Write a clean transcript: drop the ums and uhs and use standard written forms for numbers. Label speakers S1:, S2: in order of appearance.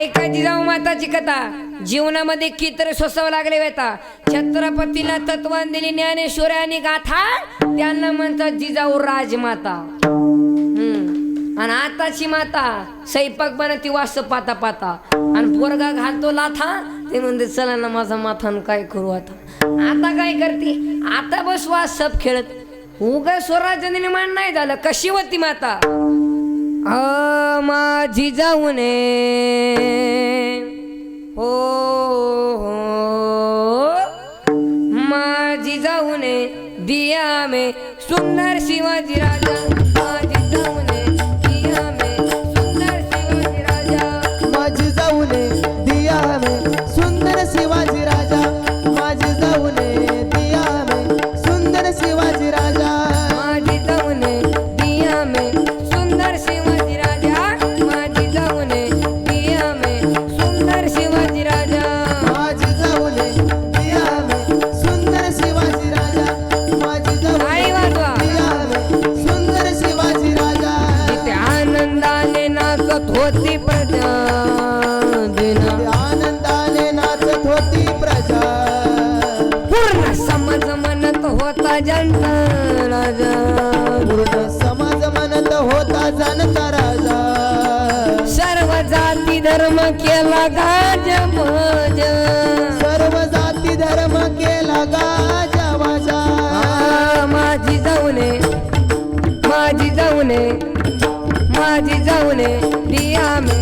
S1: एका जिजाऊ माताची कथा जीवनामध्ये कितीतरी सोसावं लागले वेता छत्रपतीला तत्वान दिली ज्ञानेश्वरांनी गाथा त्यांना म्हणतात जिजाऊ राजमाता। आणि आताची माता स्वयंपाक बनती वास पाता पाता आणि पोरगा घालतो लाथा ते म्हणते चला ना माझा माथान काय करू आता काय करते आता बस वास सब खेळत उगा स्वराज्य निर्माण नाही झालं कशी होती माता माझी जाऊने हो माझी जाऊने दिया में सुंदर शिवाजी राजा माझी जाऊने दिया में सुंदर शिवाजी राजा
S2: माझी जाऊने दिया में सुंदर शिवाजी राजा माझी जाऊने दिया में सुंदर शिवाजी राजा
S1: माझी जाऊने दिया में सुंदर शिवाजी राजा माझी जाऊने दिया में सुंदर शिवाजी राजा
S2: माझी जाऊने दिया में सुंदर शिवाजी राजा माझी जाऊने
S1: आई वाजवा
S2: दिया में सुंदर शिवाजी राजा
S1: तिथे आनंदाने नाचत होती प्रजा
S2: आनंदाने नाचत होती प्रजा
S1: पूर्ण समाज म्हणत होता जनता राजा
S2: पूर्ण समाज म्हणत होता जनता राजा
S1: सर्व जाती धर्म केला गाजवाज
S2: सर्व जाती धर्म केला गाजवाजा
S1: माझी जाऊने माझी जाऊने माझी जाऊने दिया में